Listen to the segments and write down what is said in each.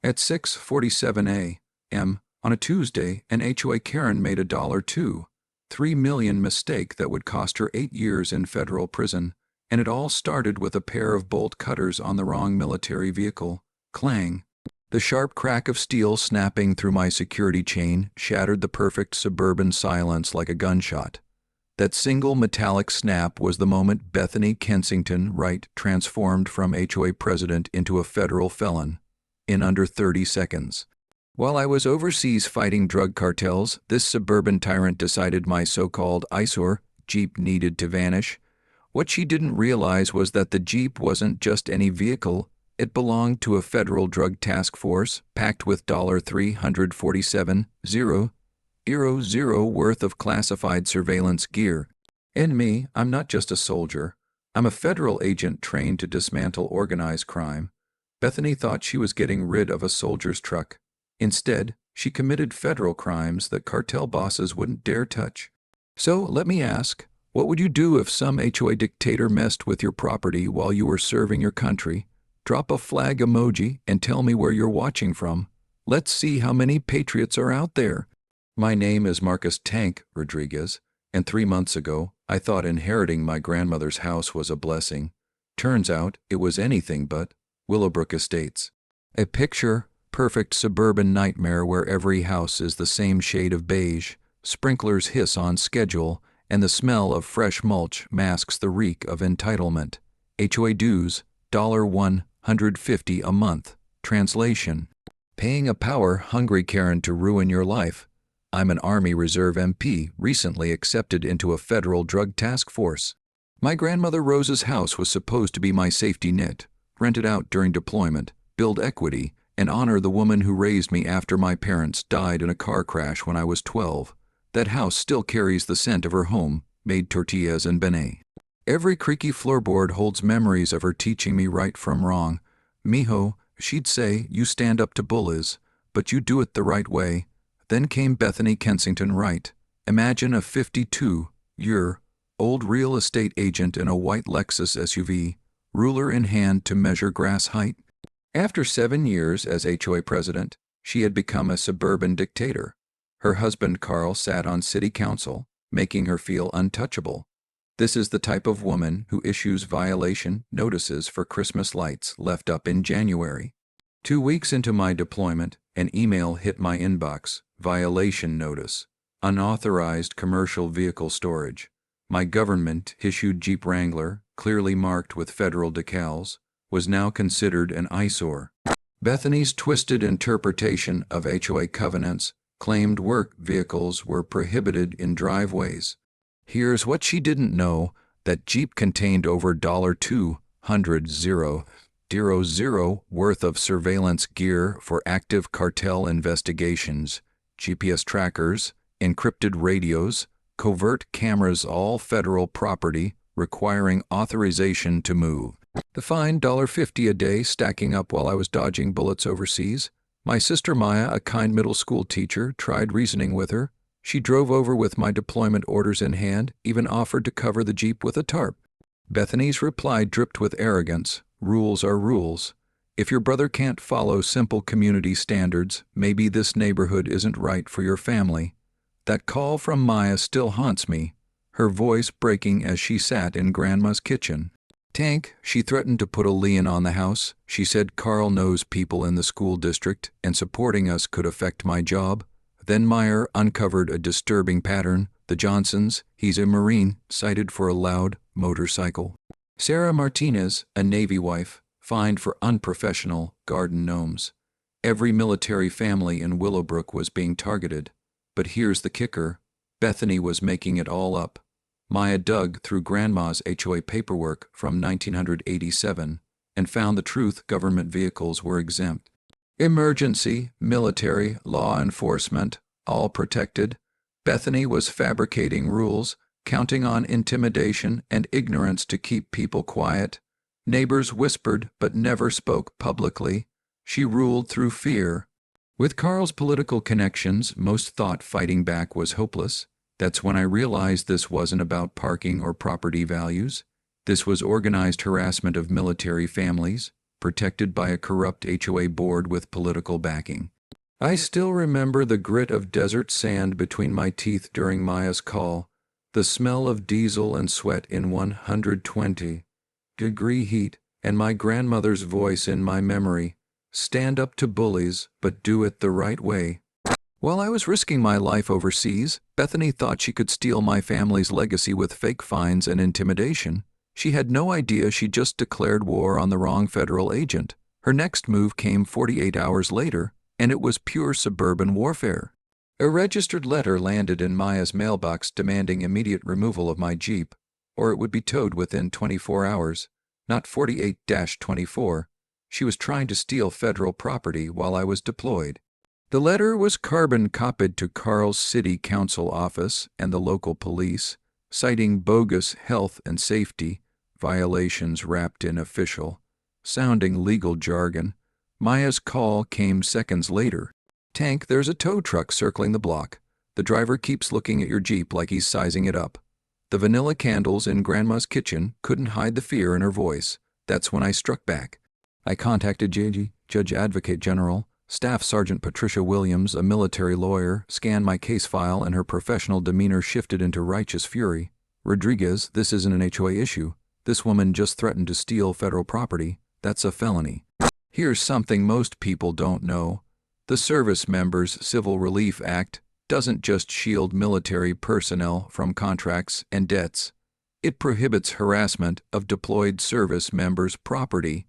At 6:47 a.m. on a Tuesday, an HOA Karen made a $2.3 million mistake that would cost her 8 years in federal prison, and it all started with a pair of bolt cutters on the wrong military vehicle. Clang! The sharp crack of steel snapping through my security chain shattered the perfect suburban silence like a gunshot. That single metallic snap was the moment Bethany Kensington Wright transformed from HOA president into a federal felon in under 30 seconds. While I was overseas fighting drug cartels, this suburban tyrant decided my so-called eyesore Jeep needed to vanish. What she didn't realize was that the Jeep wasn't just any vehicle. It belonged to a federal drug task force packed with $347,000 worth of classified surveillance gear. And me, I'm not just a soldier. I'm a federal agent trained to dismantle organized crime. Bethany thought she was getting rid of a soldier's truck. Instead, she committed federal crimes that cartel bosses wouldn't dare touch. So, let me ask, what would you do if some HOA dictator messed with your property while you were serving your country? Drop a flag emoji and tell me where you're watching from. Let's see how many patriots are out there. My name is Marcus Tank Rodriguez, and 3 months ago, I thought inheriting my grandmother's house was a blessing. Turns out it was anything but. Willowbrook Estates. A picture-perfect suburban nightmare where every house is the same shade of beige, sprinklers hiss on schedule, and the smell of fresh mulch masks the reek of entitlement. HOA dues, $150 a month. Translation: paying a power-hungry Karen to ruin your life. I'm an Army Reserve MP recently accepted into a federal drug task force. My grandmother Rose's house was supposed to be my safety net, rent it out during deployment, build equity, and honor the woman who raised me after my parents died in a car crash when I was 12. That house still carries the scent of her home-made tortillas and benet. Every creaky floorboard holds memories of her teaching me right from wrong. Mijo, she'd say, you stand up to bullies, but you do it the right way. Then came Bethany Kensington Wright. Imagine a 52-year-old real estate agent in a white Lexus SUV, ruler in hand to measure grass height. After 7 years as HOA president, she had become a suburban dictator. Her husband Carl sat on city council, making her feel untouchable. This is the type of woman who issues violation notices for Christmas lights left up in January. 2 weeks into my deployment, an email hit my inbox. Violation notice. Unauthorized commercial vehicle storage. My government-issued Jeep Wrangler, clearly marked with federal decals, was now considered an eyesore. Bethany's twisted interpretation of HOA covenants claimed work vehicles were prohibited in driveways. Here's what she didn't know, that Jeep contained over $200,000 worth of surveillance gear for active cartel investigations, GPS trackers, encrypted radios, covert cameras, all federal property requiring authorization to move. The fine $50 a day stacking up while I was dodging bullets overseas. My sister Maya, a kind middle school teacher, tried reasoning with her. She drove over with my deployment orders in hand, even offered to cover the Jeep with a tarp. Bethany's reply dripped with arrogance. Rules are rules. If your brother can't follow simple community standards, maybe this neighborhood isn't right for your family. That call from Maya still haunts me, her voice breaking as she sat in Grandma's kitchen. Tank, she threatened to put a lien on the house. She said Carl knows people in the school district, and supporting us could affect my job. Then Meyer uncovered a disturbing pattern. The Johnsons, he's a Marine, cited for a loud motorcycle. Sarah Martinez, a Navy wife, fined for unprofessional garden gnomes. Every military family in Willowbrook was being targeted. But here's the kicker. Bethany was making it all up. Maya dug through Grandma's HOA paperwork from 1987 and found the truth: government vehicles were exempt. Emergency, military, law enforcement, all protected. Bethany was fabricating rules, counting on intimidation and ignorance to keep people quiet. Neighbors whispered but never spoke publicly. She ruled through fear. With Carl's political connections, most thought fighting back was hopeless. That's when I realized this wasn't about parking or property values. This was organized harassment of military families, protected by a corrupt HOA board with political backing. I still remember the grit of desert sand between my teeth during Maya's call, the smell of diesel and sweat in 120-degree heat, and my grandmother's voice in my memory. Stand up to bullies, but do it the right way. While I was risking my life overseas, Bethany thought she could steal my family's legacy with fake fines and intimidation. She had no idea she just declared war on the wrong federal agent. Her next move came 48 hours later, and it was pure suburban warfare. A registered letter landed in Maya's mailbox demanding immediate removal of my Jeep, or it would be towed within 24 hours, not 48-24. She was trying to steal federal property while I was deployed. The letter was carbon copied to Carl's city council office and the local police, citing bogus health and safety violations wrapped in official-sounding legal jargon. Maya's call came seconds later. Tank, there's a tow truck circling the block. The driver keeps looking at your Jeep like he's sizing it up. The vanilla candles in Grandma's kitchen couldn't hide the fear in her voice. That's when I struck back. I contacted Judge Advocate General, Staff Sergeant Patricia Williams, a military lawyer, scanned my case file, and her professional demeanor shifted into righteous fury. Rodriguez, this isn't an HOA issue. This woman just threatened to steal federal property. That's a felony. Here's something most people don't know. The Service Members Civil Relief Act doesn't just shield military personnel from contracts and debts. It prohibits harassment of deployed service members' property.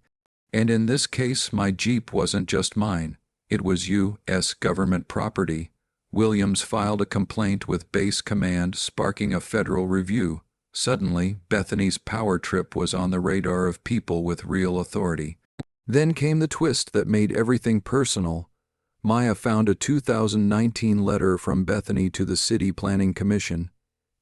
And in this case, my Jeep wasn't just mine. It was U.S. government property. Williams filed a complaint with Base Command, sparking a federal review. Suddenly, Bethany's power trip was on the radar of people with real authority. Then came the twist that made everything personal. Maya found a 2019 letter from Bethany to the City Planning Commission.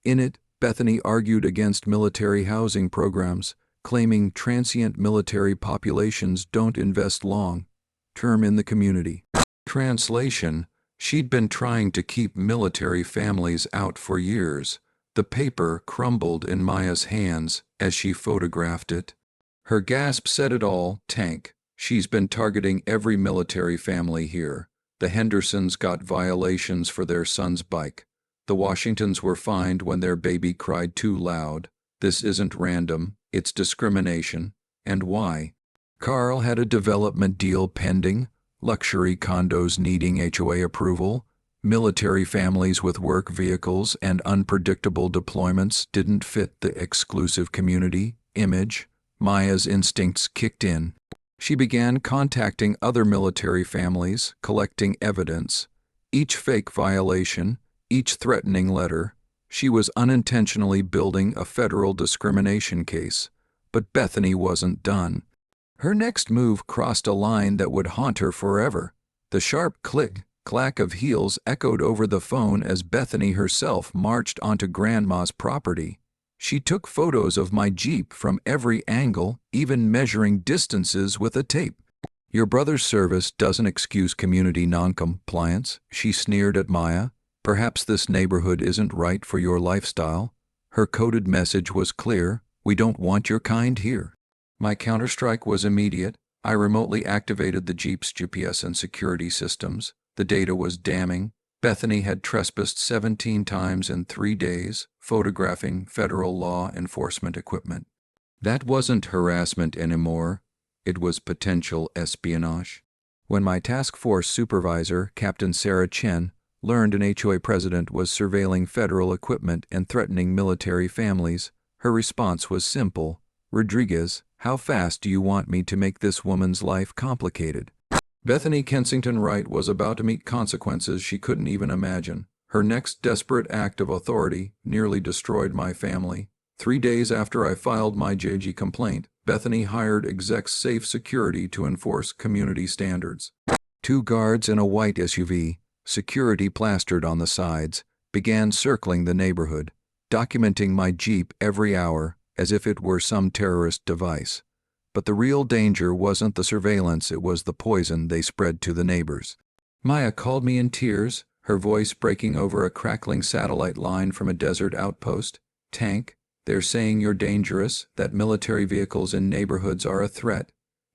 In it, Bethany argued against military housing programs, claiming transient military populations don't invest long-term in the community. Translation: she'd been trying to keep military families out for years. The paper crumbled in Maya's hands as she photographed it. Her gasp said it all. Tank, she's been targeting every military family here. The Hendersons got violations for their son's bike. The Washingtons were fined when their baby cried too loud. This isn't random, it's discrimination. And why? Carl had a development deal pending, luxury condos needing HOA approval. Military families with work vehicles and unpredictable deployments didn't fit the exclusive community image. Maya's instincts kicked in. She began contacting other military families, collecting evidence. Each fake violation, each threatening letter. She was unintentionally building a federal discrimination case. But Bethany wasn't done. Her next move crossed a line that would haunt her forever. The sharp clack of heels echoed over the phone as Bethany herself marched onto Grandma's property. She took photos of my Jeep from every angle, even measuring distances with a tape. Your brother's service doesn't excuse community noncompliance, she sneered at Maya. Perhaps this neighborhood isn't right for your lifestyle. Her coded message was clear: we don't want your kind here. My counterstrike was immediate. I remotely activated the Jeep's GPS and security systems. The data was damning. Bethany had trespassed 17 times in 3 days, photographing federal law enforcement equipment. That wasn't harassment anymore. It was potential espionage. When my task force supervisor, Captain Sarah Chen, learned an HOA president was surveilling federal equipment and threatening military families, her response was simple: Rodriguez, how fast do you want me to make this woman's life complicated? Bethany Kensington Wright was about to meet consequences she couldn't even imagine. Her next desperate act of authority nearly destroyed my family. 3 days after I filed my JG complaint, Bethany hired exec safe security to enforce community standards. 2 guards in a white SUV, security plastered on the sides, began circling the neighborhood, documenting my Jeep every hour as if it were some terrorist device. But the real danger wasn't the surveillance, it was the poison they spread to the neighbors. Maya called me in tears, her voice breaking over a crackling satellite line from a desert outpost. Tank, they're saying you're dangerous, that military vehicles in neighborhoods are a threat.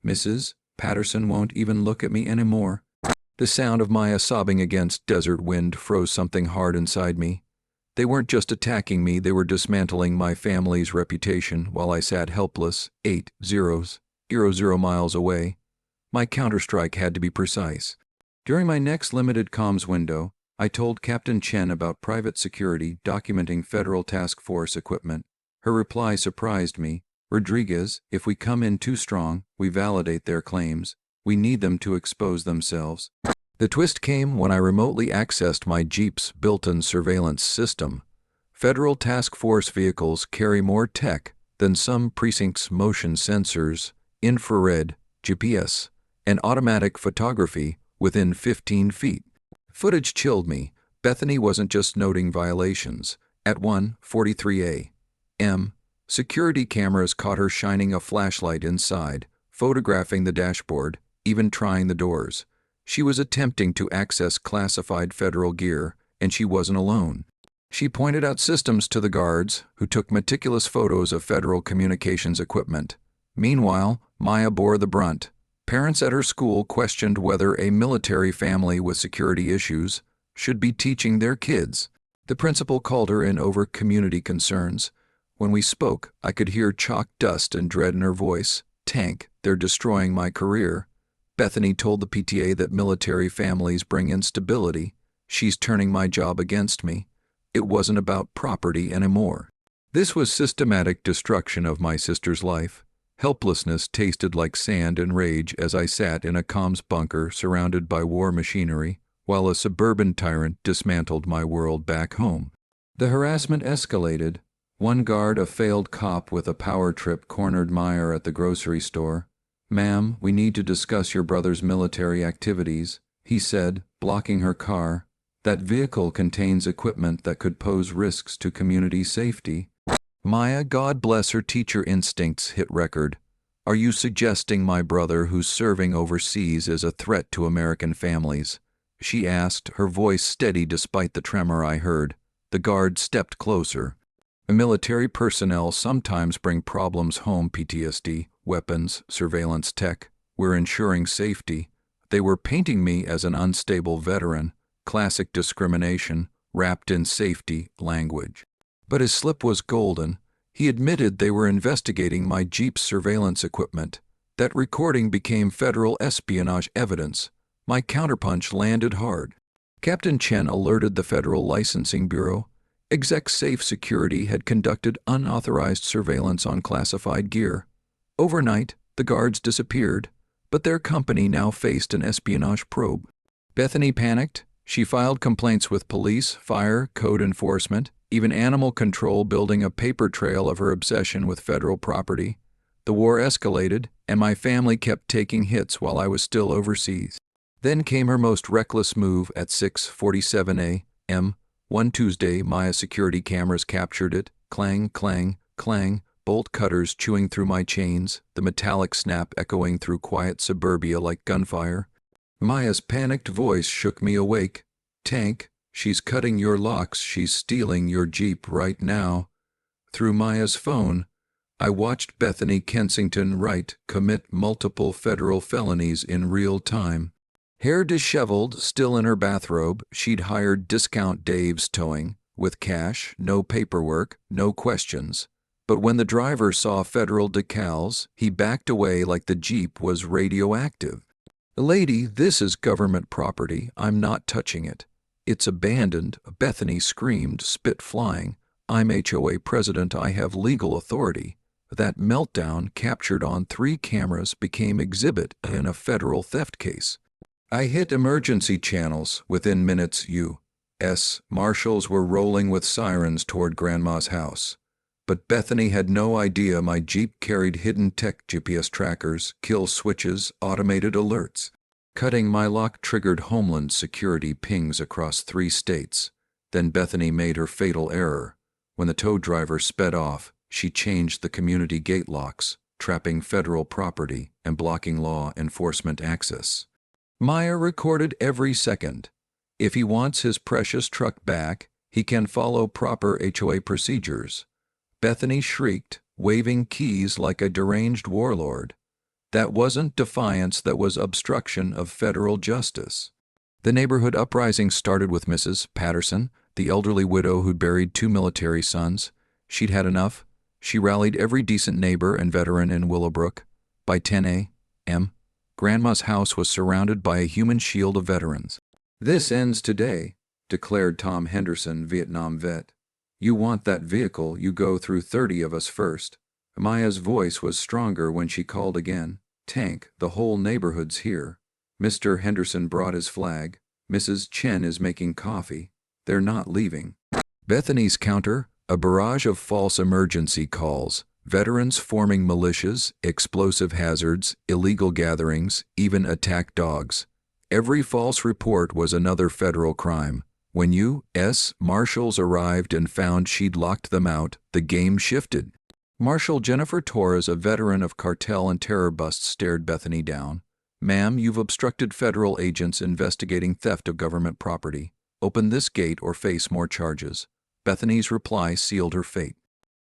Mrs. Patterson won't even look at me anymore." The sound of Maya sobbing against desert wind froze something hard inside me. They weren't just attacking me, they were dismantling my family's reputation while I sat helpless, 800 miles away. My counterstrike had to be precise. During my next limited comms window, I told Captain Chen about private security documenting federal task force equipment. Her reply surprised me. "Rodriguez, if we come in too strong, we validate their claims. We need them to expose themselves." The twist came when I remotely accessed my Jeep's built-in surveillance system. Federal task force vehicles carry more tech than some precincts' motion sensors, infrared, GPS, and automatic photography within 15 feet. Footage chilled me. Bethany wasn't just noting violations. At 1:43 a.m., security cameras caught her shining a flashlight inside, photographing the dashboard, even trying the doors. She was attempting to access classified federal gear, and she wasn't alone. She pointed out systems to the guards, who took meticulous photos of federal communications equipment. Meanwhile, Maya bore the brunt. Parents at her school questioned whether a military family with security issues should be teaching their kids. The principal called her in over community concerns. When we spoke, I could hear chalk dust and dread in her voice. "Tank, they're destroying my career." Bethany told the PTA that military families bring instability. "She's turning my job against me." It wasn't about property anymore. This was systematic destruction of my sister's life. Helplessness tasted like sand and rage as I sat in a comms bunker surrounded by war machinery, while a suburban tyrant dismantled my world back home. The harassment escalated. One guard, a failed cop with a power trip, cornered Meyer at the grocery store. "Ma'am, we need to discuss your brother's military activities," he said, blocking her car. "That vehicle contains equipment that could pose risks to community safety." Maya, God bless her teacher instincts, hit record. "Are you suggesting my brother who's serving overseas is a threat to American families?" she asked, her voice steady despite the tremor I heard. The guard stepped closer. "Military personnel sometimes bring problems home, PTSD, weapons, surveillance tech. We're ensuring safety." They were painting me as an unstable veteran, classic discrimination, wrapped in safety language. But his slip was golden. He admitted they were investigating my Jeep's surveillance equipment. That recording became federal espionage evidence. My counterpunch landed hard. Captain Chen alerted the Federal Licensing Bureau. Exec Safe Security had conducted unauthorized surveillance on classified gear. Overnight, the guards disappeared, but their company now faced an espionage probe. Bethany panicked. She filed complaints with police, fire, code enforcement, even animal control, building a paper trail of her obsession with federal property. The war escalated, and my family kept taking hits while I was still overseas. Then came her most reckless move at 6:47 a.m. One Tuesday, Maya security cameras captured it. Clang, clang, clang, bolt cutters chewing through my chains, the metallic snap echoing through quiet suburbia like gunfire. Maya's panicked voice shook me awake. "Tank, she's cutting your locks, she's stealing your Jeep right now." Through Maya's phone, I watched Bethany Kensington Wright commit multiple federal felonies in real time. Hair disheveled, still in her bathrobe, she'd hired Discount Dave's towing, with cash, no paperwork, no questions. But when the driver saw federal decals, he backed away like the Jeep was radioactive. "Lady, this is government property. I'm not touching it." "It's abandoned," Bethany screamed, spit flying. "I'm HOA president. I have legal authority." That meltdown, captured on 3 cameras, became exhibit in a federal theft case. I hit emergency channels. Within minutes, U.S. Marshals were rolling with sirens toward Grandma's house. But Bethany had no idea my Jeep carried hidden tech, GPS trackers, kill switches, automated alerts. Cutting my lock triggered Homeland Security pings across 3 states. Then Bethany made her fatal error. When the tow driver sped off, she changed the community gate locks, trapping federal property and blocking law enforcement access. Maya recorded every second. If he wants his precious truck back, he can follow proper HOA procedures. Bethany shrieked, waving keys like a deranged warlord. That wasn't defiance, that was obstruction of federal justice. The neighborhood uprising started with Mrs. Patterson, the elderly widow who'd buried 2 military sons. She'd had enough. She rallied every decent neighbor and veteran in Willowbrook. By 10 a.m., Grandma's house was surrounded by a human shield of veterans. "This ends today," declared Tom Henderson, Vietnam vet. "You want that vehicle, you go through 30 of us first." Maya's voice was stronger when she called again. "Tank, the whole neighborhood's here." Mr. Henderson brought his flag. "Mrs. Chen is making coffee. They're not leaving." Bethany's counter, a barrage of false emergency calls, veterans forming militias, explosive hazards, illegal gatherings, even attack dogs. Every false report was another federal crime. When U.S. Marshals arrived and found she'd locked them out, the game shifted. Marshal Jennifer Torres, a veteran of cartel and terror busts, stared Bethany down. "Ma'am, you've obstructed federal agents investigating theft of government property. Open this gate or face more charges." Bethany's reply sealed her fate.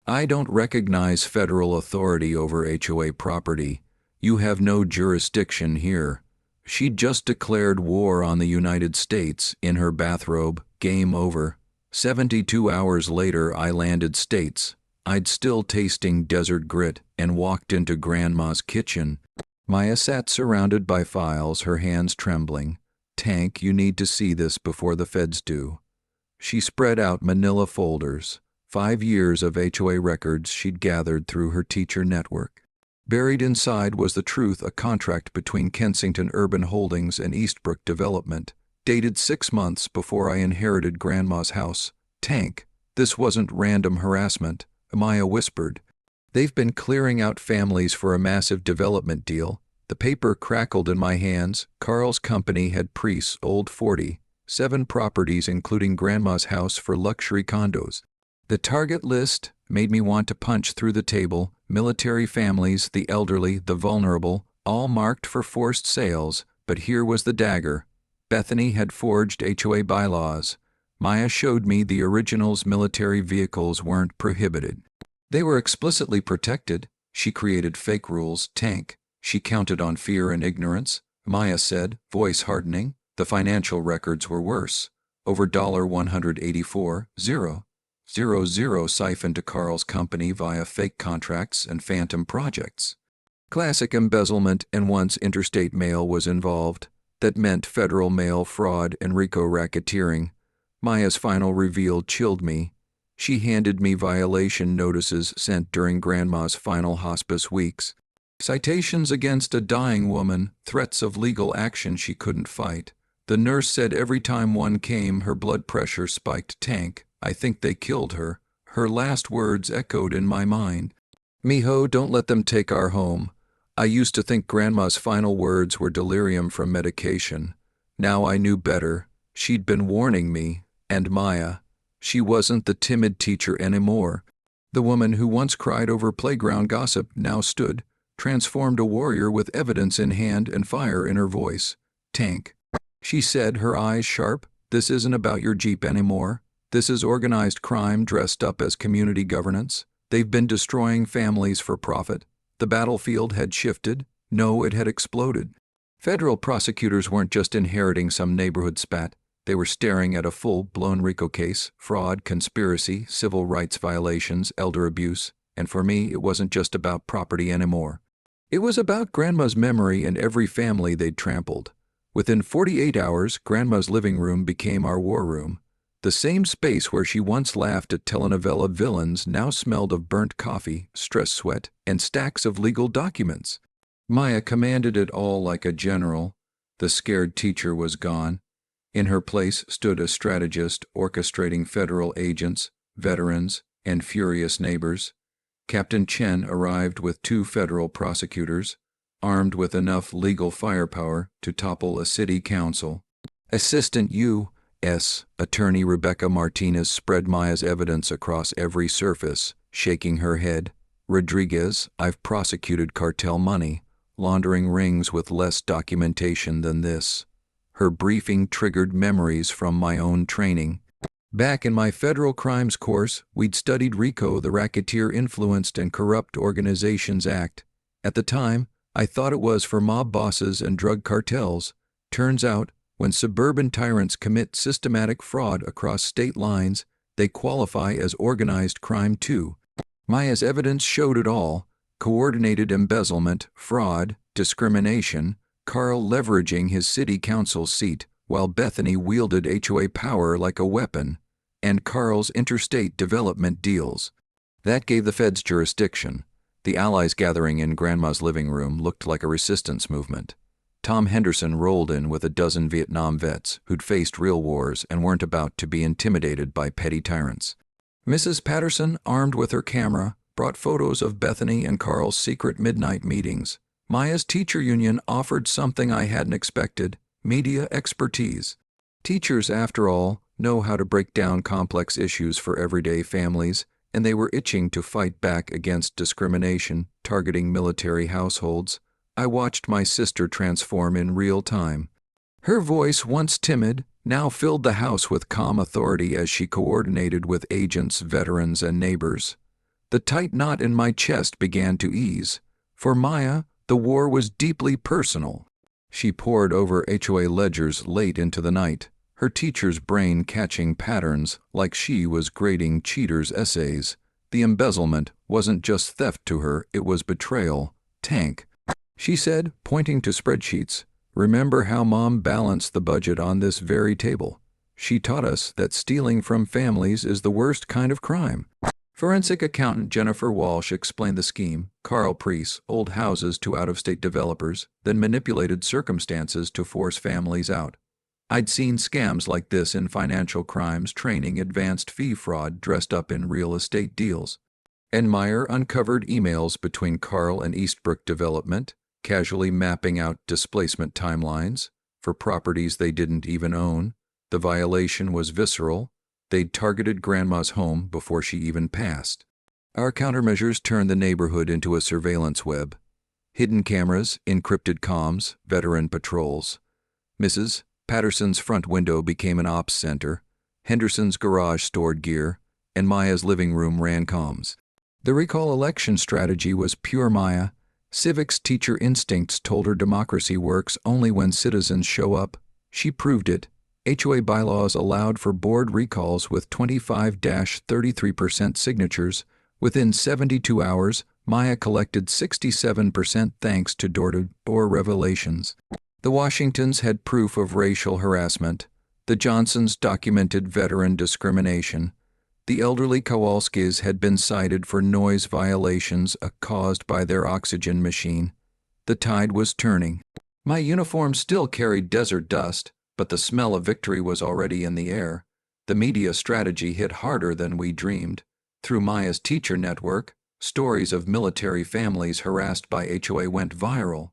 "I don't recognize federal authority over HOA property. You have no jurisdiction here." She'd just declared war on the United States in her bathrobe. Game over. 72 hours later, I landed States. I'd still tasting desert grit and walked into Grandma's kitchen. Maya sat surrounded by files, her hands trembling. "Tank, you need to see this before the feds do." She spread out manila folders, 5 years of HOA records she'd gathered through her teacher network. Buried inside was the truth, a contract between Kensington Urban Holdings and Eastbrook Development, dated 6 months before I inherited Grandma's house. "Tank, this wasn't random harassment," Maya whispered. "They've been clearing out families for a massive development deal." The paper crackled in my hands. Carl's company had pre-sold 47 properties, including Grandma's house, for luxury condos. The target list made me want to punch through the table. Military families, the elderly, the vulnerable, all marked for forced sales. But here was the dagger. Bethany had forged HOA bylaws. Maya showed me the originals. Military vehicles weren't prohibited. They were explicitly protected. She created fake rules. "Tank, she counted on fear and ignorance," Maya said, voice hardening. The financial records were worse. Over $184,000 siphoned to Carl's company via fake contracts and phantom projects. Classic embezzlement, and once interstate mail was involved. That meant federal mail fraud and RICO racketeering. Maya's final reveal chilled me. She handed me violation notices sent during Grandma's final hospice weeks. Citations against a dying woman, threats of legal action she couldn't fight. The nurse said every time one came, her blood pressure spiked. "Tank, I think they killed her." Her last words echoed in my mind. "Mijo, don't let them take our home." I used to think Grandma's final words were delirium from medication. Now I knew better. She'd been warning me. And Maya. She wasn't the timid teacher anymore. The woman who once cried over playground gossip now stood, transformed, a warrior with evidence in hand and fire in her voice. "Tank," she said, her eyes sharp, "this isn't about your Jeep anymore. This is organized crime dressed up as community governance. They've been destroying families for profit." The battlefield had shifted. No, it had exploded. Federal prosecutors weren't just inheriting some neighborhood spat. They were staring at a full-blown RICO case: fraud, conspiracy, civil rights violations, elder abuse. And for me, it wasn't just about property anymore. It was about Grandma's memory and every family they'd trampled. Within 48 hours, Grandma's living room became our war room. The same space where she once laughed at telenovela villains now smelled of burnt coffee, stress sweat, and stacks of legal documents. Maya commanded it all like a general. The scared teacher was gone. In her place stood a strategist orchestrating federal agents, veterans, and furious neighbors. Captain Chen arrived with 2 federal prosecutors, armed with enough legal firepower to topple a city council. Assistant U.S. Attorney Rebecca Martinez spread Maya's evidence across every surface, shaking her head. "Rodriguez, I've prosecuted cartel money laundering rings with less documentation than this." Her briefing triggered memories from my own training. Back in my federal crimes course, we'd studied RICO, the Racketeer Influenced and Corrupt Organizations Act. At the time, I thought it was for mob bosses and drug cartels. Turns out, when suburban tyrants commit systematic fraud across state lines, they qualify as organized crime too. Maya's evidence showed it all: coordinated embezzlement, fraud, discrimination, Carl leveraging his city council seat, while Bethany wielded HOA power like a weapon, and Carl's interstate development deals. That gave the feds jurisdiction. The allies gathering in Grandma's living room looked like a resistance movement. Tom Henderson rolled in with a dozen Vietnam vets who'd faced real wars and weren't about to be intimidated by petty tyrants. Mrs. Patterson, armed with her camera, brought photos of Bethany and Carl's secret midnight meetings. Maya's teacher union offered something I hadn't expected: media expertise. Teachers, after all, know how to break down complex issues for everyday families, and they were itching to fight back against discrimination targeting military households. I watched my sister transform in real time. Her voice, once timid, now filled the house with calm authority as she coordinated with agents, veterans, and neighbors. The tight knot in my chest began to ease. For Maya, the war was deeply personal. She pored over HOA ledgers late into the night, her teacher's brain catching patterns like she was grading cheaters' essays. The embezzlement wasn't just theft to her, it was betrayal. Tank, she said, pointing to spreadsheets. Remember how Mom balanced the budget on this very table? She taught us that stealing from families is the worst kind of crime. Forensic accountant Jennifer Walsh explained the scheme. Carl Preece sold houses to out-of-state developers, then manipulated circumstances to force families out. I'd seen scams like this in financial crimes training, advanced fee fraud dressed up in real estate deals. And Meyer uncovered emails between Carl and Eastbrook Development, casually mapping out displacement timelines for properties they didn't even own. The violation was visceral. They'd targeted Grandma's home before she even passed. Our countermeasures turned the neighborhood into a surveillance web. Hidden cameras, encrypted comms, veteran patrols. Mrs. Patterson's front window became an ops center. Henderson's garage stored gear, and Maya's living room ran comms. The recall election strategy was pure Maya. Civics teacher instincts told her democracy works only when citizens show up. She proved it. HOA bylaws allowed for board recalls with 25-33% signatures. Within 72 hours, Maya collected 67% thanks to door-to-door revelations. The Washingtons had proof of racial harassment. The Johnsons documented veteran discrimination. The elderly Kowalskis had been cited for noise violations caused by their oxygen machine. The tide was turning. My uniform still carried desert dust, but the smell of victory was already in the air. The media strategy hit harder than we dreamed. Through Maya's teacher network, stories of military families harassed by HOA went viral.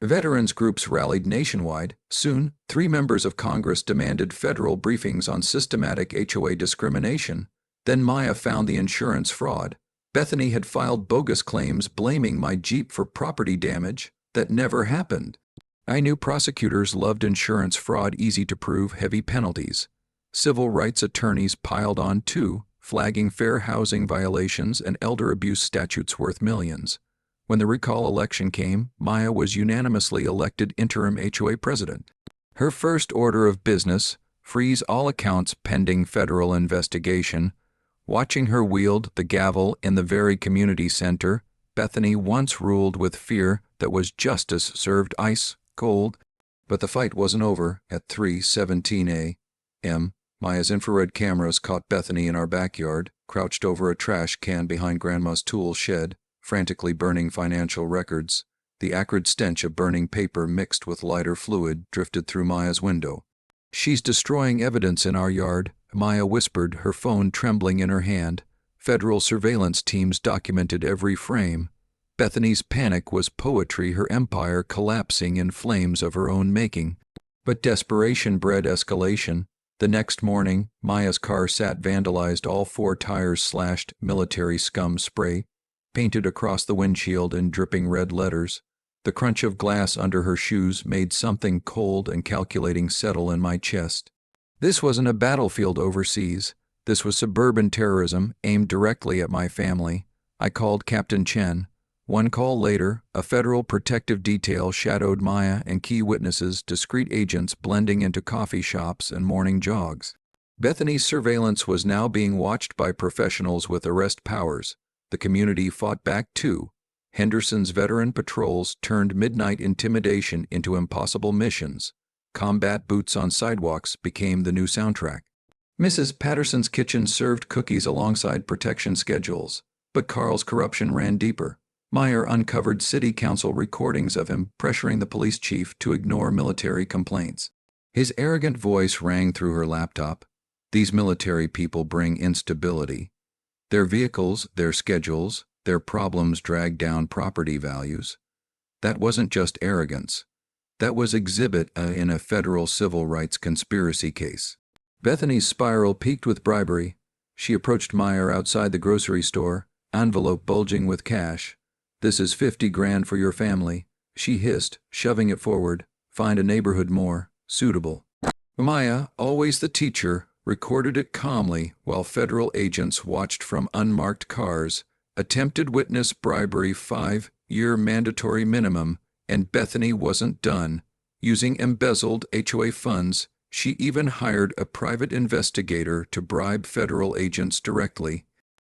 Veterans groups rallied nationwide. Soon, 3 members of Congress demanded federal briefings on systematic HOA discrimination. Then Maya found the insurance fraud. Bethany had filed bogus claims blaming my Jeep for property damage that never happened. I knew prosecutors loved insurance fraud, easy to prove, heavy penalties. Civil rights attorneys piled on too, flagging fair housing violations and elder abuse statutes worth millions. When the recall election came, Maya was unanimously elected interim HOA president. Her first order of business: freeze all accounts pending federal investigation. Watching her wield the gavel in the very community center, Bethany once ruled with fear that was justice served ice cold. But the fight wasn't over. At 3:17 a.m., Maya's infrared cameras caught Bethany in our backyard, crouched over a trash can behind Grandma's tool shed, frantically burning financial records. The acrid stench of burning paper mixed with lighter fluid drifted through Maya's window. "She's destroying evidence in our yard," Maya whispered, her phone trembling in her hand. Federal surveillance teams documented every frame. Bethany's panic was poetry, her empire collapsing in flames of her own making. But desperation bred escalation. The next morning, Maya's car sat vandalized, all 4 tires slashed, military scum spray painted across the windshield in dripping red letters. The crunch of glass under her shoes made something cold and calculating settle in my chest. This wasn't a battlefield overseas. This was suburban terrorism aimed directly at my family. I called Captain Chen. One call later, a federal protective detail shadowed Maya and key witnesses, discreet agents blending into coffee shops and morning jogs. Bethany's surveillance was now being watched by professionals with arrest powers. The community fought back too. Henderson's veteran patrols turned midnight intimidation into impossible missions. Combat boots on sidewalks became the new soundtrack. Mrs. Patterson's kitchen served cookies alongside protection schedules, but Carl's corruption ran deeper. Meyer uncovered city council recordings of him pressuring the police chief to ignore military complaints. His arrogant voice rang through her laptop. These military people bring instability. Their vehicles, their schedules, their problems drag down property values. That wasn't just arrogance. That was Exhibit A in a federal civil rights conspiracy case. Bethany's spiral peaked with bribery. She approached Meyer outside the grocery store, envelope bulging with cash. "This is 50 grand for your family," she hissed, shoving it forward. "Find a neighborhood more suitable." Maya, always the teacher, recorded it calmly while federal agents watched from unmarked cars. Attempted witness bribery, 5-year mandatory minimum, and Bethany wasn't done. Using embezzled HOA funds, she even hired a private investigator to bribe federal agents directly.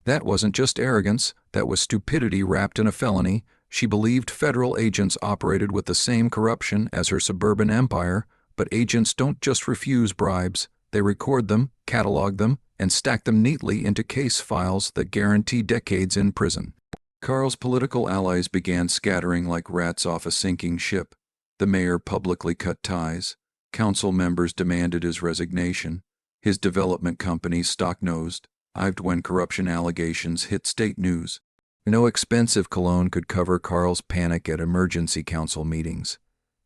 That wasn't just arrogance, that was stupidity wrapped in a felony. She believed federal agents operated with the same corruption as her suburban empire, but agents don't just refuse bribes. They record them, catalog them, and stack them neatly into case files that guarantee decades in prison. Carl's political allies began scattering like rats off a sinking ship. The mayor publicly cut ties. Council members demanded his resignation. His development companies stock-nosed, dived when corruption allegations hit state news. No expensive cologne could cover Carl's panic at emergency council meetings.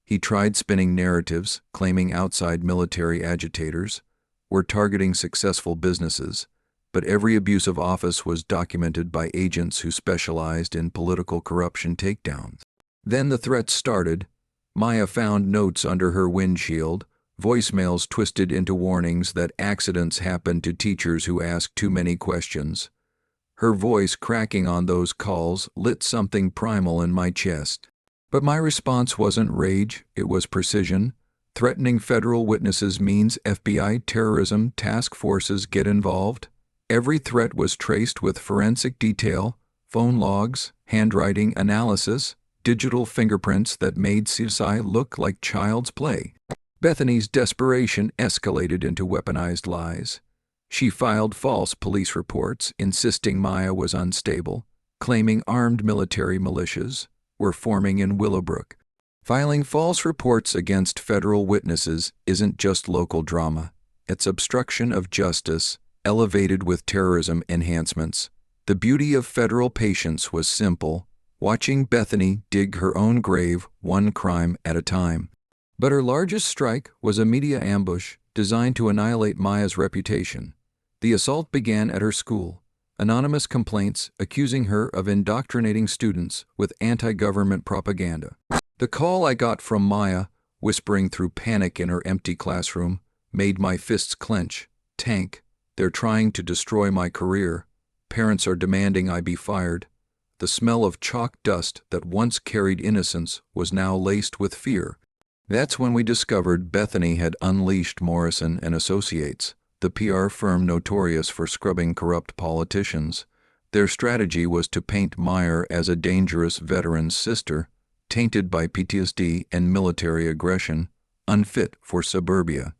He tried spinning narratives, claiming outside military agitators were targeting successful businesses, but every abuse of office was documented by agents who specialized in political corruption takedowns. Then the threats started. Maya found notes under her windshield, voicemails twisted into warnings that accidents happen to teachers who ask too many questions. Her voice cracking on those calls lit something primal in my chest. But my response wasn't rage, it was precision. Threatening federal witnesses means FBI terrorism task forces get involved. Every threat was traced with forensic detail, phone logs, handwriting analysis, digital fingerprints that made CSI look like child's play. Bethany's desperation escalated into weaponized lies. She filed false police reports, insisting Maya was unstable, claiming armed military militias were forming in Willowbrook. Filing false reports against federal witnesses isn't just local drama. It's obstruction of justice, elevated with terrorism enhancements. The beauty of federal patience was simple, watching Bethany dig her own grave one crime at a time. But her largest strike was a media ambush designed to annihilate Maya's reputation. The assault began at her school. Anonymous complaints accusing her of indoctrinating students with anti-government propaganda. The call I got from Maya, whispering through panic in her empty classroom, made my fists clench. "Tank, they're trying to destroy my career. Parents are demanding I be fired." The smell of chalk dust that once carried innocence was now laced with fear. That's when we discovered Bethany had unleashed Morrison and Associates, the PR firm notorious for scrubbing corrupt politicians. Their strategy was to paint Meyer as a dangerous veteran's sister, tainted by PTSD and military aggression, unfit for suburbia.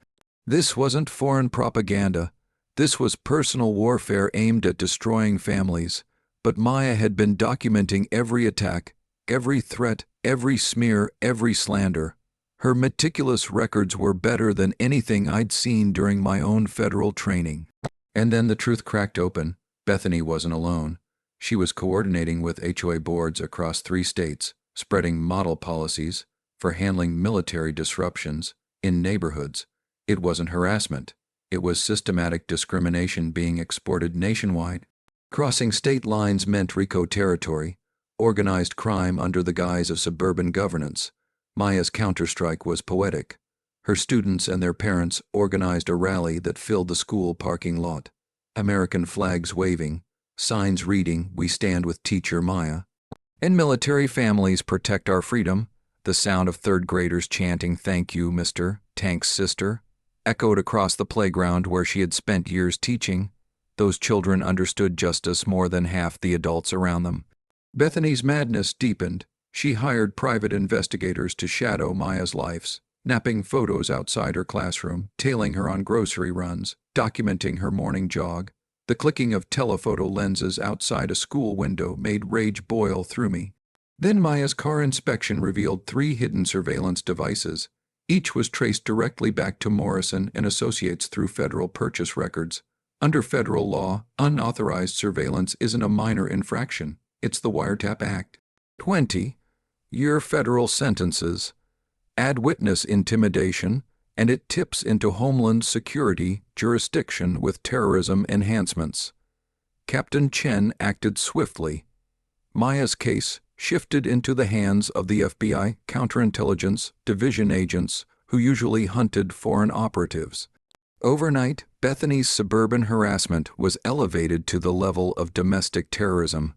This wasn't foreign propaganda. This was personal warfare aimed at destroying families. But Maya had been documenting every attack, every threat, every smear, every slander. Her meticulous records were better than anything I'd seen during my own federal training. And then the truth cracked open. Bethany wasn't alone. She was coordinating with HOA boards across 3 states, spreading model policies for handling military disruptions in neighborhoods. It wasn't harassment. It was systematic discrimination being exported nationwide. Crossing state lines meant RICO territory, organized crime under the guise of suburban governance. Maya's counterstrike was poetic. Her students and their parents organized a rally that filled the school parking lot. American flags waving, signs reading, "We stand with teacher Maya." And military families protect our freedom. The sound of third graders chanting "Thank you, Mr. Tank's sister" echoed across the playground where she had spent years teaching. Those children understood justice more than half the adults around them. Bethany's madness deepened. She hired private investigators to shadow Maya's life, snapping photos outside her classroom, tailing her on grocery runs, documenting her morning jog. The clicking of telephoto lenses outside a school window made rage boil through me. Then Maya's car inspection revealed 3 hidden surveillance devices. Each was traced directly back to Morrison and Associates through federal purchase records. Under federal law, unauthorized surveillance isn't a minor infraction. It's the Wiretap Act. 20-year federal sentences. Add witness intimidation, and it tips into Homeland Security jurisdiction with terrorism enhancements. Captain Chen acted swiftly. Maya's case shifted into the hands of the FBI counterintelligence division agents who usually hunted foreign operatives. Overnight, Bethany's suburban harassment was elevated to the level of domestic terrorism.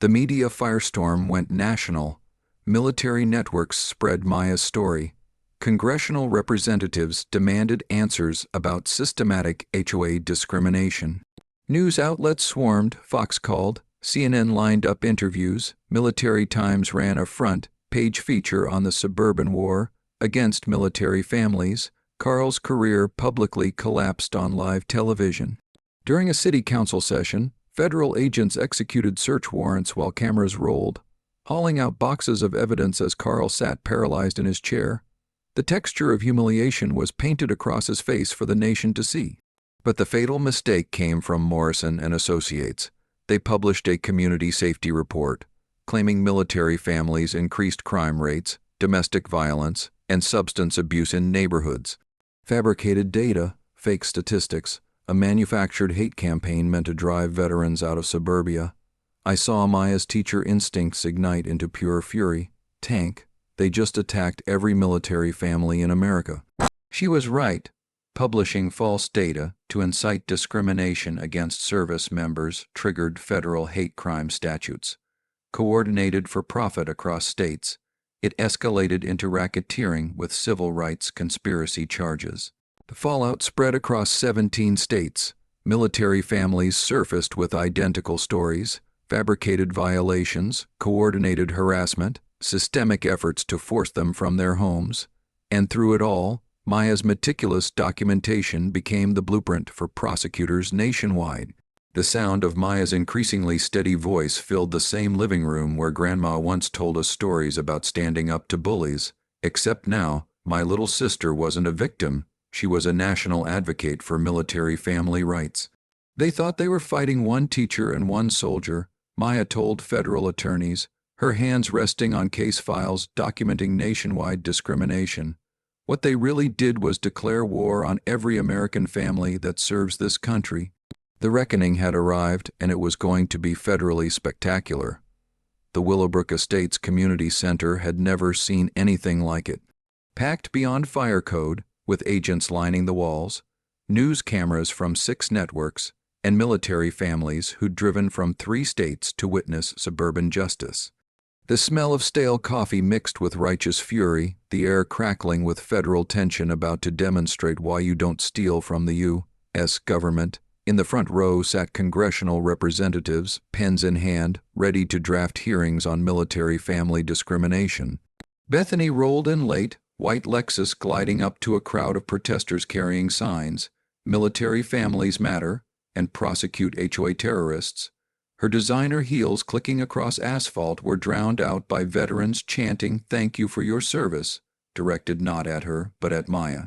The media firestorm went national. Military networks spread Maya's story. Congressional representatives demanded answers about systematic HOA discrimination. News outlets swarmed. Fox called. CNN lined up interviews. Military Times ran a front-page feature on the suburban war against military families. Carl's career publicly collapsed on live television. During a city council session, federal agents executed search warrants while cameras rolled, hauling out boxes of evidence as Carl sat paralyzed in his chair. The texture of humiliation was painted across his face for the nation to see. But the fatal mistake came from Morrison and Associates. They published a community safety report, claiming military families increased crime rates, domestic violence, and substance abuse in neighborhoods. Fabricated data, fake statistics, a manufactured hate campaign meant to drive veterans out of suburbia. I saw Maya's teacher instincts ignite into pure fury. Tank, they just attacked every military family in America. She was right. Publishing false data to incite discrimination against service members triggered federal hate crime statutes. Coordinated for profit across states, it escalated into racketeering with civil rights conspiracy charges. The fallout spread across 17 states. Military families surfaced with identical stories, fabricated violations, coordinated harassment, systemic efforts to force them from their homes. And through it all, Maya's meticulous documentation became the blueprint for prosecutors nationwide. The sound of Maya's increasingly steady voice filled the same living room where Grandma once told us stories about standing up to bullies, except now, my little sister wasn't a victim, she was a national advocate for military family rights. They thought they were fighting one teacher and one soldier, Maya told federal attorneys, her hands resting on case files documenting nationwide discrimination. What they really did was declare war on every American family that serves this country. The reckoning had arrived, and it was going to be federally spectacular. The Willowbrook Estates Community Center had never seen anything like it. Packed beyond fire code, with agents lining the walls, news cameras from 6 networks, and military families who'd driven from 3 states to witness suburban justice. The smell of stale coffee mixed with righteous fury, the air crackling with federal tension about to demonstrate why you don't steal from the U.S. government. In the front row sat congressional representatives, pens in hand, ready to draft hearings on military family discrimination. Bethany rolled in late, white Lexus gliding up to a crowd of protesters carrying signs, "Military Families Matter," and "Prosecute HOA Terrorists." Her designer heels clicking across asphalt were drowned out by veterans chanting "Thank you for your service," directed not at her, but at Maya.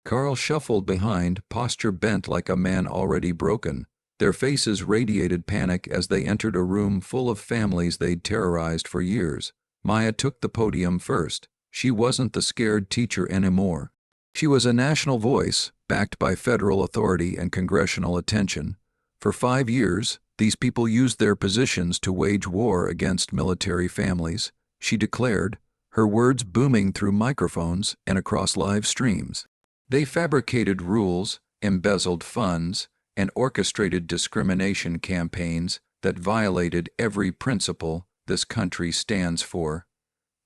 Carl shuffled behind, posture bent like a man already broken. Their faces radiated panic as they entered a room full of families they'd terrorized for years. Maya took the podium first. She wasn't the scared teacher anymore. She was a national voice, backed by federal authority and congressional attention. For 5 years, these people used their positions to wage war against military families, she declared, her words booming through microphones and across live streams. They fabricated rules, embezzled funds, and orchestrated discrimination campaigns that violated every principle this country stands for."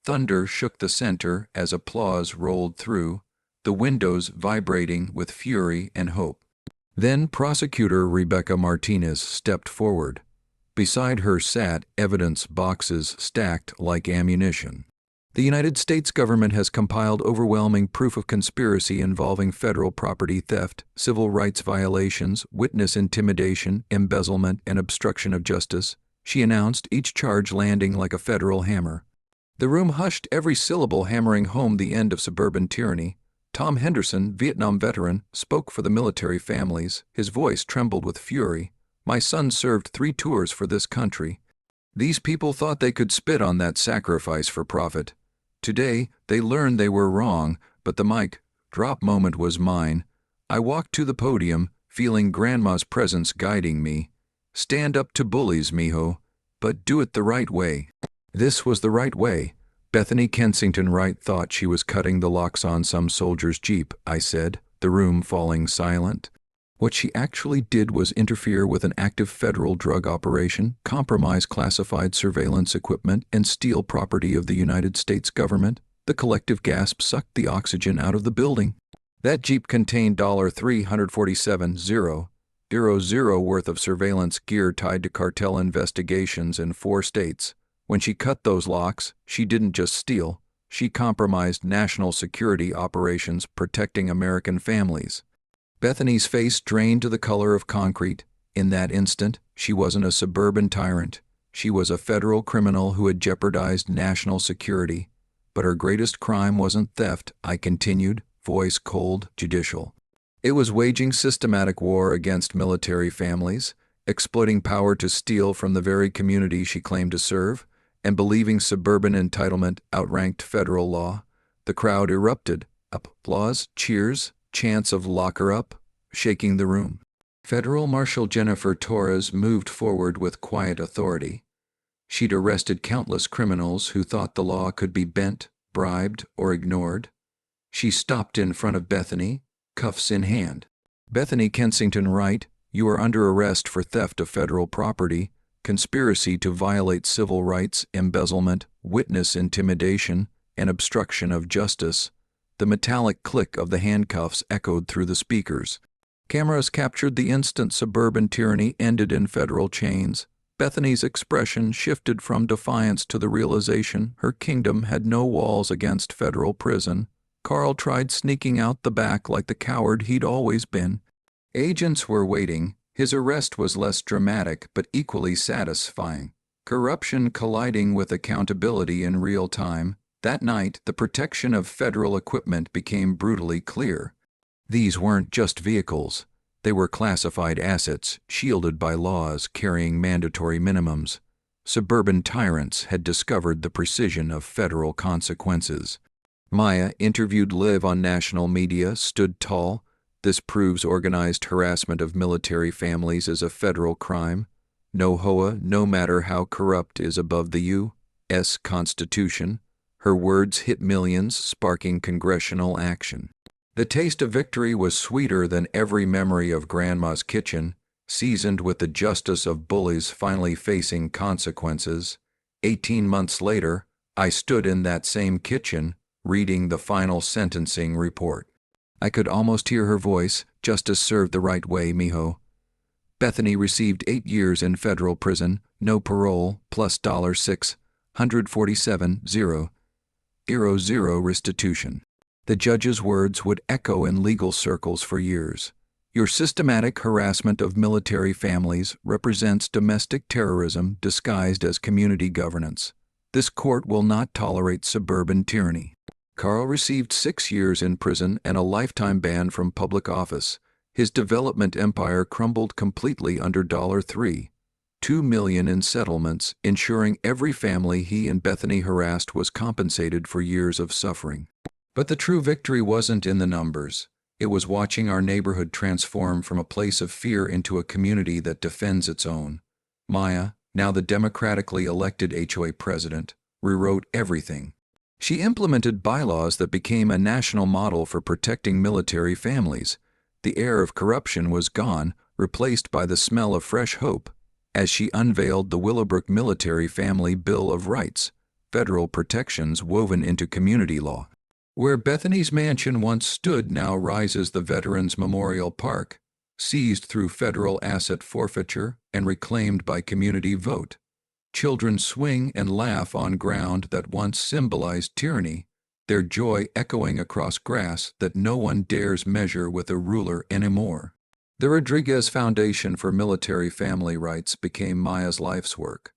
Thunder shook the center as applause rolled through, the windows vibrating with fury and hope. Then Prosecutor Rebecca Martinez stepped forward. Beside her sat evidence boxes stacked like ammunition. "The United States government has compiled overwhelming proof of conspiracy involving federal property theft, civil rights violations, witness intimidation, embezzlement, and obstruction of justice," she announced, each charge landing like a federal hammer. The room hushed, every syllable hammering home the end of suburban tyranny. Tom Henderson, Vietnam veteran, spoke for the military families. His voice trembled with fury. "My son served 3 tours for this country. These people thought they could spit on that sacrifice for profit. Today, they learned they were wrong, but the mic drop moment was mine. I walked to the podium, feeling Grandma's presence guiding me. Stand up to bullies, mijo, but do it the right way." This was the right way. Bethany Kensington Wright thought she was cutting the locks on some soldier's jeep, I said, the room falling silent. What she actually did was interfere with an active federal drug operation, compromise classified surveillance equipment, and steal property of the United States government. The collective gasp sucked the oxygen out of the building. That jeep contained $347,000 worth of surveillance gear tied to cartel investigations in 4 states. When she cut those locks, she didn't just steal, she compromised national security operations protecting American families. Bethany's face drained to the color of concrete. In that instant, she wasn't a suburban tyrant. She was a federal criminal who had jeopardized national security. But her greatest crime wasn't theft, I continued, voice cold, judicial. It was waging systematic war against military families, exploiting power to steal from the very community she claimed to serve, and believing suburban entitlement outranked federal law. The crowd erupted. Applause, cheers, chants of "lock her up," shaking the room. Federal Marshal Jennifer Torres moved forward with quiet authority. She'd arrested countless criminals who thought the law could be bent, bribed, or ignored. She stopped in front of Bethany, cuffs in hand. "Bethany Kensington Wright, you are under arrest for theft of federal property, conspiracy to violate civil rights, embezzlement, witness intimidation, and obstruction of justice." The metallic click of the handcuffs echoed through the speakers. Cameras captured the instant suburban tyranny ended in federal chains. Bethany's expression shifted from defiance to the realization her kingdom had no walls against federal prison. Carl tried sneaking out the back like the coward he'd always been. Agents were waiting. His arrest was less dramatic but equally satisfying. Corruption colliding with accountability in real time. That night, the protection of federal equipment became brutally clear. These weren't just vehicles. They were classified assets, shielded by laws carrying mandatory minimums. Suburban tyrants had discovered the precision of federal consequences. Maya, interviewed live on national media, stood tall. "This proves organized harassment of military families is a federal crime. No HOA, no matter how corrupt, is above the U.S. Constitution." Her words hit millions, sparking congressional action. The taste of victory was sweeter than every memory of Grandma's kitchen, seasoned with the justice of bullies finally facing consequences. 18 months later, I stood in that same kitchen, reading the final sentencing report. I could almost hear her voice, "Justice served the right way, mijo." Bethany received 8 years in federal prison, no parole, plus $647,000 restitution. The judge's words would echo in legal circles for years. "Your systematic harassment of military families represents domestic terrorism disguised as community governance. This court will not tolerate suburban tyranny." Carl received 6 years in prison and a lifetime ban from public office. His development empire crumbled completely under $2 million in settlements, ensuring every family he and Bethany harassed was compensated for years of suffering. But the true victory wasn't in the numbers. It was watching our neighborhood transform from a place of fear into a community that defends its own. Maya, now the democratically elected HOA president, rewrote everything. She implemented bylaws that became a national model for protecting military families. The air of corruption was gone, replaced by the smell of fresh hope. as she unveiled the Willowbrook Military Family Bill of Rights, federal protections woven into community law. Where Bethany's mansion once stood now rises the Veterans Memorial Park, seized through federal asset forfeiture and reclaimed by community vote. Children swing and laugh on ground that once symbolized tyranny, their joy echoing across grass that no one dares measure with a ruler anymore. The Rodriguez Foundation for Military Family Rights became Maya's life's work.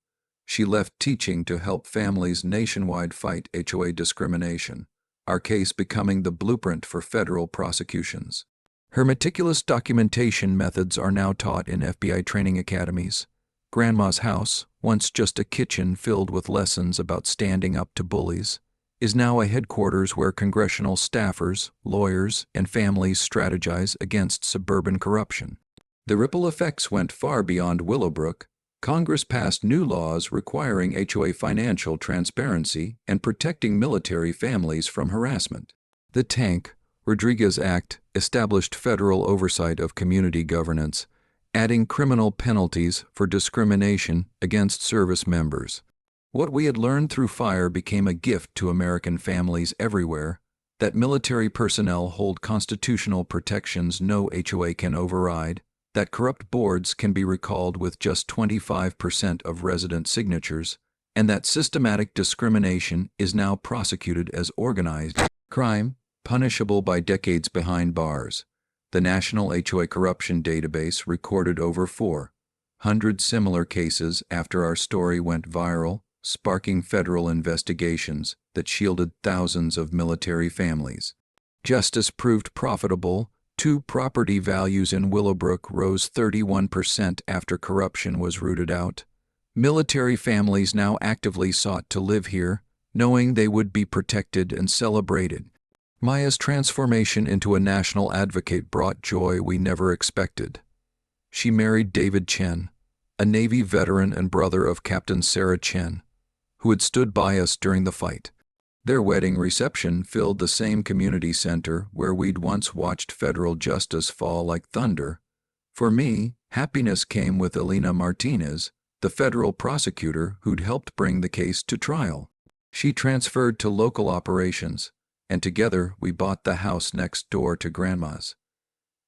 She left teaching to help families nationwide fight HOA discrimination, our case becoming the blueprint for federal prosecutions. Her meticulous documentation methods are now taught in FBI training academies. Grandma's house, once just a kitchen filled with lessons about standing up to bullies, is now a headquarters where congressional staffers, lawyers, and families strategize against suburban corruption. The ripple effects went far beyond Willowbrook. Congress passed new laws requiring HOA financial transparency and protecting military families from harassment. The Tank Rodriguez Act established federal oversight of community governance, adding criminal penalties for discrimination against service members. What we had learned through fire became a gift to American families everywhere, that military personnel hold constitutional protections no HOA can override, that corrupt boards can be recalled with just 25% of resident signatures, and that systematic discrimination is now prosecuted as organized crime, punishable by decades behind bars. The National HOA Corruption Database recorded over 400 similar cases after our story went viral, sparking federal investigations that shielded thousands of military families. Justice proved profitable. Property values in Willowbrook rose 31% after corruption was rooted out. Military families now actively sought to live here, knowing they would be protected and celebrated. Maya's transformation into a national advocate brought joy we never expected. She married David Chen, a Navy veteran and brother of Captain Sarah Chen, who had stood by us during the fight. Their wedding reception filled the same community center where we'd once watched federal justice fall like thunder. For me, happiness came with Elena Martinez, the federal prosecutor who'd helped bring the case to trial. She transferred to local operations, and together we bought the house next door to Grandma's.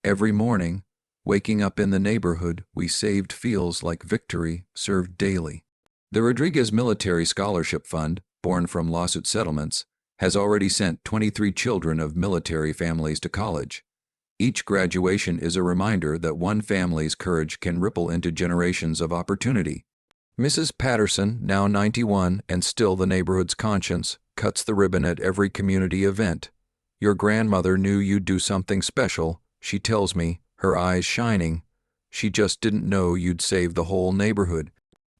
Every morning, waking up in the neighborhood we saved feels like victory served daily. The Rodriguez Military Scholarship Fund, born from lawsuit settlements, has already sent 23 children of military families to college. Each graduation is a reminder that one family's courage can ripple into generations of opportunity. Mrs. Patterson, now 91 and still the neighborhood's conscience, cuts the ribbon at every community event. "Your grandmother knew you'd do something special," she tells me, her eyes shining. "She just didn't know you'd save the whole neighborhood."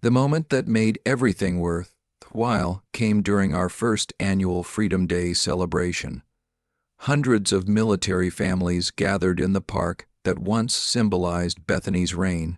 The moment that made everything worthwhile came during our first annual Freedom Day celebration. Hundreds of military families gathered in the park that once symbolized Bethany's reign,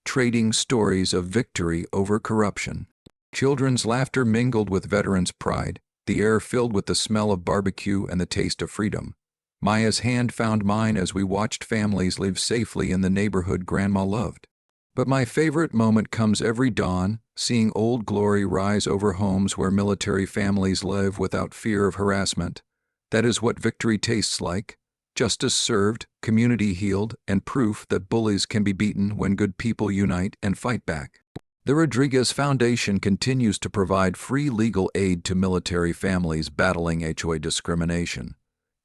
trading stories of victory over corruption. Children's laughter mingled with veterans' pride, the air filled with the smell of barbecue and the taste of freedom. Maya's hand found mine as we watched families live safely in the neighborhood Grandma loved. But my favorite moment comes every dawn, seeing Old Glory rise over homes where military families live without fear of harassment. That is what victory tastes like: justice served, community healed, and proof that bullies can be beaten when good people unite and fight back. The Rodriguez Foundation continues to provide free legal aid to military families battling HOA discrimination.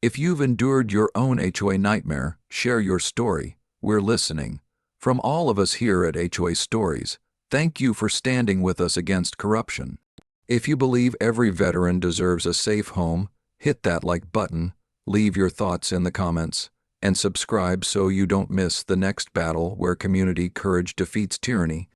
If you've endured your own HOA nightmare, share your story. We're listening. From all of us here at HOA Stories, thank you for standing with us against corruption. If you believe every veteran deserves a safe home, hit that like button, leave your thoughts in the comments, and subscribe so you don't miss the next battle where community courage defeats tyranny.